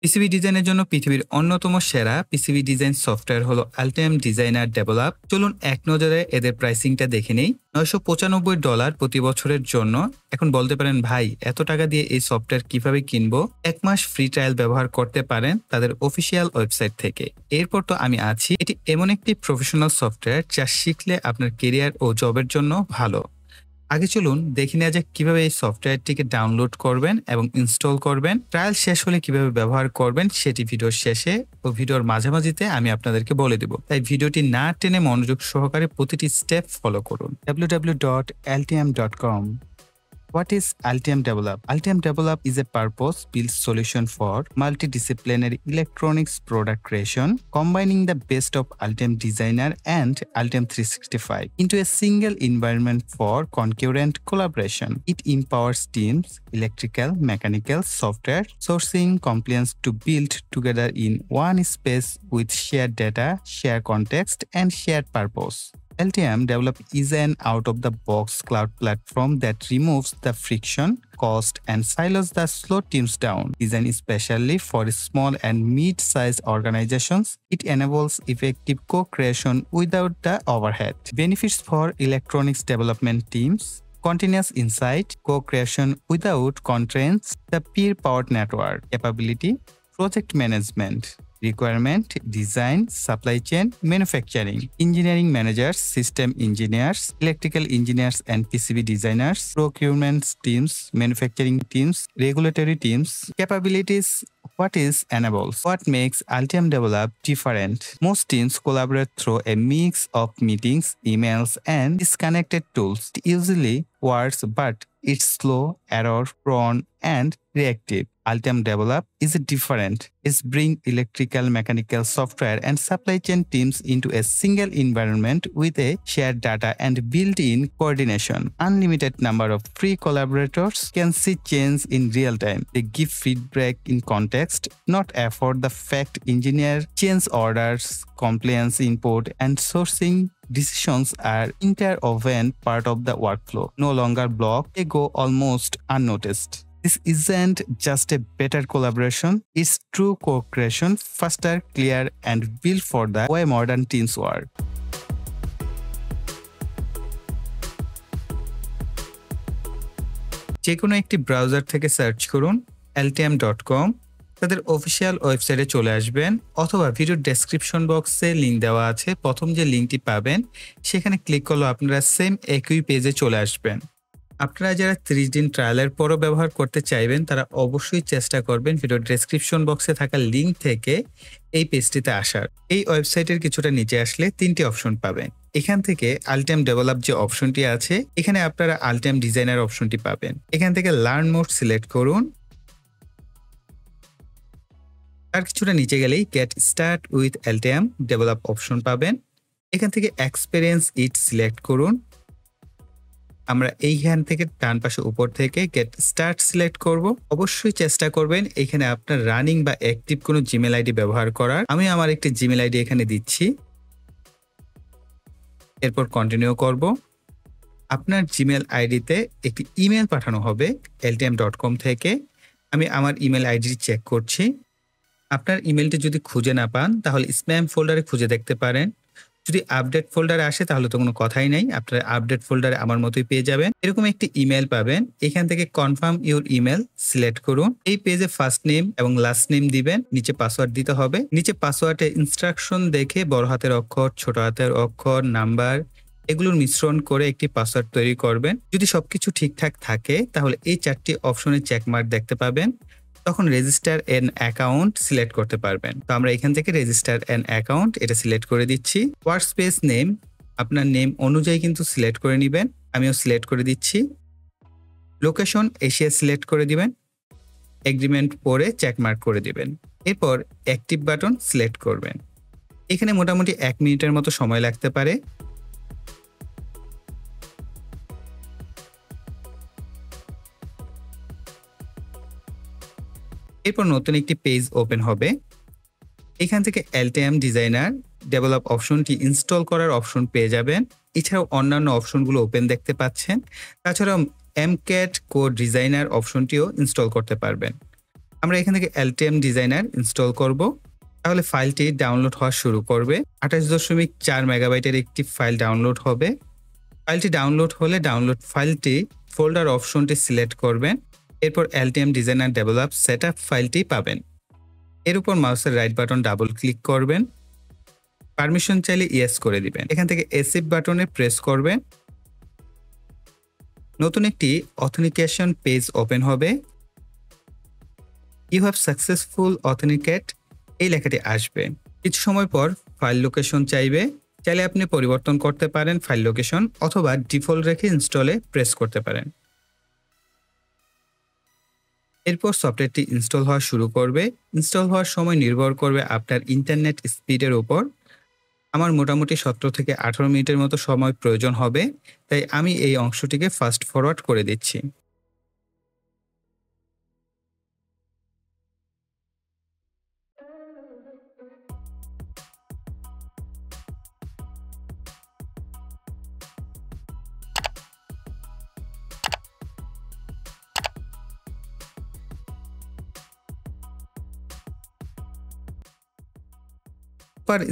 PCB ডিজাইনের জন্য পৃথিবীর অন্যতম সেরা পিসিবি ডিজাইন সফটওয়্যার হলো আলটিয়াম ডিজাইনার ডেভেলপ। চলুন এক নজরে এদের প্রাইসিংটা দেখে নেই। $995 প্রতি বছরের জন্য। এখন বলতে পারেন ভাই এত টাকা দিয়ে এই সফটওয়্যার কিভাবে কিনবো? 1 মাস ফ্রি ট্রায়াল ব্যবহার করতে পারেন তাদের অফিসিয়াল ওয়েবসাইট থেকে। এরপর তো আমি আছি। এটি এমন একটি প্রফেশনাল সফটওয়্যার যা শিখলে আপনার কেরিয়ার ও জবের জন্য ভালো। আগে চলুন দেখে নেওয়া যাক কিভাবে এই সফটওয়্যারটিকে ডাউনলোড করবেন এবং ইনস্টল করবেন। ট্রায়াল শেষ হলে কিভাবে ব্যবহার করবেন সেটি ভিডিওর শেষে ও ভিডিওর মাঝামাঝিতে আমি আপনাদেরকে বলে দেব। তাই ভিডিওটি না টেনে মনোযোগ সহকারে প্রতিটি স্টেপ ফলো করুন। www.altium.com What is Altium Develop? Altium Develop is a purpose-built solution for multidisciplinary electronics product creation, combining the best of Altium Designer and Altium 365 into a single environment for concurrent collaboration. It empowers teams, electrical, mechanical, software, sourcing, compliance to build together in one space with shared data, shared context, and shared purpose. Altium Develop is an out-of-the-box cloud platform that removes the friction, cost, and silos the slow teams down. Designed especially for small and mid-sized organizations, it enables effective co-creation without the overhead. Benefits for electronics development teams: continuous insight, co-creation without constraints, the peer-powered network. Capability: project management, requirement, design, supply chain, manufacturing, engineering managers, system engineers, electrical engineers and PCB designers, procurement teams, manufacturing teams, regulatory teams. Capabilities: what is enables? What makes Altium Develop different? Most teams collaborate through a mix of meetings, emails, and disconnected tools. It usually works, but it's slow, error-prone, and reactive. Altium Develop is different. It's bring electrical, mechanical, software, and supply chain teams into a single environment with a shared data and built-in coordination. Unlimited number of free collaborators can see change in real time. They give feedback in context, not effort. The fact engineer change orders, compliance input, and sourcing decisions are interwoven part of the workflow. No longer block, they go almost unnoticed. This isn't just a better collaboration, it's true co-creation, faster, clear, and built for the way modern teams work. যে কোনো একটি browser থেকে search করুন altium.com। তাদের official ওয়েবসাইটে চলে আসবেন অথবা ভিডিও ডেসক্রিপশন বক্সে লিঙ্ক দেওয়া আছে। প্রথম যে লিঙ্কটি পাবেন সেখানে ক্লিক করলে আপনারা সেম একই পেজে চলে আসবেন। আপনারা যারা 30 দিন ট্রায়ালের পরও ব্যবহার করতে চাইবেন তারা অবশ্যই চেষ্টা করবেন ভিডিও ডেসক্রিপশন বক্সে থাকা লিঙ্ক থেকে এই পেজটিতে আসার। এই ওয়েবসাইটের কিছুটা নিচে আসলে 3টি অপশন পাবেন। এখান থেকে আলটিয়াম ডেভেলপ যে অপশনটি আছে এখানে আপনারা আলটিয়াম ডিজাইনার অপশনটি পাবেন। এখান থেকে লার্ন মোড সিলেক্ট করুন। আর কিছুটা নিচে গেলেই get start with Altium develop option পাবেন। এখান থেকে এক্সপেরিয়েন্স ইট সিলেক্ট করুন। আমরা এইখান থেকে ডান পাশে উপর থেকে গেট স্টার্ট সিলেক্ট করব। অবশ্যই চেষ্টা করবেন এখানে আপনার রানিং বা অ্যাক্টিভ কোনো জিমেল আইডি ব্যবহার করার। আমি আমার একটি জিমেল আইডি এখানে দিচ্ছি। এরপর কন্টিনিউ করব। আপনার জিমেল আইডিতে একটি ইমেল পাঠানো হবে altium.com থেকে। আমি আমার ইমেল আইডি চেক করছি। আপনার ইমেলটি যদি খুঁজে না পান তাহলে স্প্যাম ফোল্ডারে খুঁজে দেখতে পারেন। যদি আপডেট ফোল্ডারে আসে তাহলে তো কোনো কথাই নাই, আপনারা আপডেট ফোল্ডারে আমার মতোই পেয়ে যাবেন। এরকম একটি ইমেল পাবেন। এখান থেকে কনফার্ম ইউর ইমেল সিলেক্ট করুন। এই পেজে ফার্স্ট নেম এবং লাস্ট নেম দিবেন, নিচে পাসওয়ার্ড দিতে হবে। নিচে পাসওয়ার্ডে ইনস্ট্রাকশন দেখে বড় হাতের অক্ষর, ছোট হাতের অক্ষর, নাম্বার এগুলোর মিশ্রণ করে একটি পাসওয়ার্ড তৈরি করবেন। যদি সবকিছু ঠিকঠাক থাকে তাহলে এই 4টি অপশনে চেকমার্ক দেখতে পাবেন। তখন রেজিস্টার এন অ্যাকাউন্ট সিলেক্ট করতে পারবেন। তো আমরা এখান থেকে রেজিস্টার এন অ্যাকাউন্ট এটা সিলেক্ট করে দিচ্ছি। ওয়ার্কস্পেস নেম আপনার নেম অনুযায়ী কিন্তু সিলেক্ট করে নেবেন। আমিও সিলেক্ট করে দিচ্ছি। লোকেশন এশিয়া সিলেক্ট করে দিবেন। এগ্রিমেন্ট পরে চেকমার্ক করে দিবেন। এরপর অ্যাক্টিভ বাটন সিলেক্ট করবেন। এখানে মোটামুটি 1 মিনিটের মতো সময় লাগতে পারে। এরপর নতুন একটি পেজ ওপেন হবে। এখান থেকে আলটিয়াম ডিজাইনার ডেভেলপ অপশনটি ইনস্টল করার অপশন পেয়ে যাবেন। এছাড়াও অন্যান্য অপশনগুলো ওপেন দেখতে পাচ্ছেন। তাছাড়াও এমক্যাট কোড ডিজাইনার অপশনটিও ইনস্টল করতে পারবেন। আমরা এখান থেকে LTM ডিজাইনার ইনস্টল করব। তাহলে ফাইলটি ডাউনলোড হওয়া শুরু করবে। 28.4 মেগাবাইটের একটি ফাইল ডাউনলোড হবে। ফাইলটি ডাউনলোড হলে ডাউনলোড ফাইলটি ফোল্ডার অপশনটি সিলেক্ট করবেন। এরপর LTM ডিজাইনার ডেভেলপ সেটআপ ফাইলটি পাবেন। এর উপর মাউসের রাইট বাটন ডাবল ক্লিক করবেন। পারমিশন চাইলে ইয়েস করে দিবেন। এখান থেকে এসিভ বাটনে প্রেস করবেন। নতুন একটি অথেন্টিকেশন পেজ ওপেন হবে। ইউ হ্যাভ সাকসেসফুল অথেন্টিকেট এই লেখাটি আসবে। কিছু সময় পর ফাইল লোকেশন চাইবে। চাইলে আপনি পরিবর্তন করতে পারেন ফাইল লোকেশন, অথবা ডিফল্ট রেখে ইনস্টলে প্রেস করতে পারেন। এরপর সফটওয়্যারটি ইনস্টল হওয়া শুরু করবে। ইনস্টল হওয়ার সময় নির্ভর করবে আপনার ইন্টারনেট স্পিডের উপর। আমার মোটামুটি 17 থেকে 18 মিনিটের মতো সময় প্রয়োজন হবে, তাই আমি এই অংশটিকে ফাস্ট ফরওয়ার্ড করে দিচ্ছি।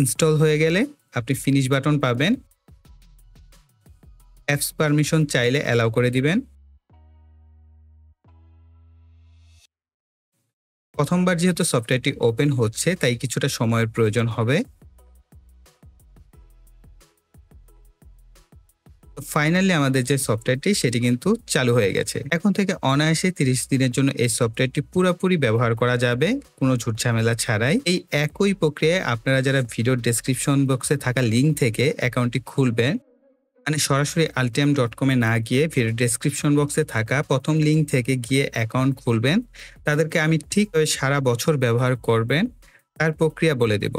ইনস্টল হয়ে গেলে আপনি ফিনিশ বাটন পাবেন। অ্যাপস পারমিশন চাইলে অ্যালাউ করে দিবেন। প্রথমবার যেহেতু সফটওয়্যারটি ওপেন হচ্ছে, তাই কিছুটা সময়ের প্রয়োজন হবে। ফাইনালি আমাদের যে সফটওয়্যারটি সেটি কিন্তু চালু হয়ে গেছে। এখন থেকে অনায়াসে 30 দিনের জন্য এই সফটওয়্যারটি পুরোপুরি ব্যবহার করা যাবে, কোনো ঝুটঝামেলা ছাড়াই। এই একই প্রক্রিয়ায় আপনারা যারা ভিডিওর ডেসক্রিপশন বক্সে থাকা লিঙ্ক থেকে অ্যাকাউন্টটি খুলবেন, মানে সরাসরি altium.com এ না গিয়ে ভিডিও ডেসক্রিপশন বক্সে থাকা প্রথম লিঙ্ক থেকে গিয়ে অ্যাকাউন্ট খুলবেন, তাদেরকে আমি ঠিক সারা বছর ব্যবহার করবেন তার প্রক্রিয়া বলে দেব।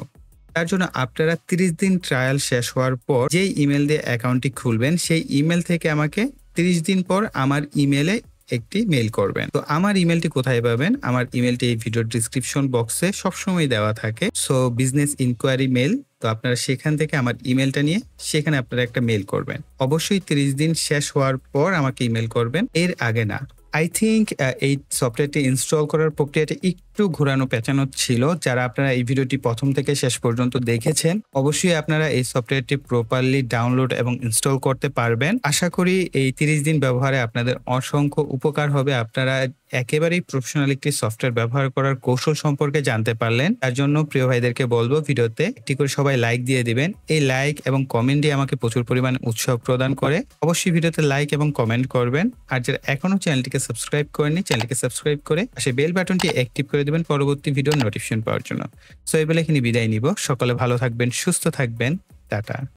তার জন্য আপনারা 30 দিন ট্রায়াল শেষ হওয়ার পর যেই ইমেল দিয়ে অ্যাকাউন্টটি খুলবেন, সেই ইমেল থেকে আমাকে 30 দিন পর আমার ইমেলে একটি মেইল করবেন। তো আমার ইমেলটি কোথায় পাবেন? আমার ইমেলটি এই ভিডিওর ডেসক্রিপশন বক্সে সবসময় দেওয়া থাকে। সো বিজনেস ইনকোয়ারি মেল, তো আপনারা সেখান থেকে আমার ইমেলটা নিয়ে সেখানে আপনারা একটা মেইল করবেন। অবশ্যই 30 দিন শেষ হওয়ার পর আমাকে ইমেল করবেন, এর আগে না। আই থিঙ্ক এই সফটওয়্যারটি ইনস্টল করার প্রক্রিয়াটি একটু ঘোরানো পেঁচানো ছিল। যারা আপনারা এই ভিডিওটি প্রথম থেকে শেষ পর্যন্ত দেখেছেন, অবশ্যই আপনারা এই সফটওয়্যারটি প্রপারলি ডাউনলোড এবং ইনস্টল করতে পারবেন। আশা করি এই 30 দিন ব্যবহারে আপনাদের অসংখ্য উপকার হবে। আপনারা একেবারেই প্রফেশনাল একটি সফটওয়্যার ব্যবহার করার কৌশল সম্পর্কে জানতে পারলেন। তার জন্য প্রিয় ভাইদেরকে বলবো, ভিডিওতে একটি করে সবাই লাইক দিয়ে দিবেন। এই লাইক এবং কমেন্ট দিয়ে আমাকে প্রচুর পরিমাণে উৎসাহ প্রদান করে। অবশ্যই ভিডিওতে লাইক এবং কমেন্ট করবেন। আর যারা এখনো চ্যানেলটিকে সাবস্ক্রাইব করেননি, চ্যানেলটিকে সাবস্ক্রাইব করে সেই বেল বাটনটি অ্যাক্টিভ করে দিবেন পরবর্তী ভিডিওর নোটিফিকেশন পাওয়ার জন্য। সো এই বলে এখানে বিদায় নিব। সকলে ভালো থাকবেন, সুস্থ থাকবেন। টাটা।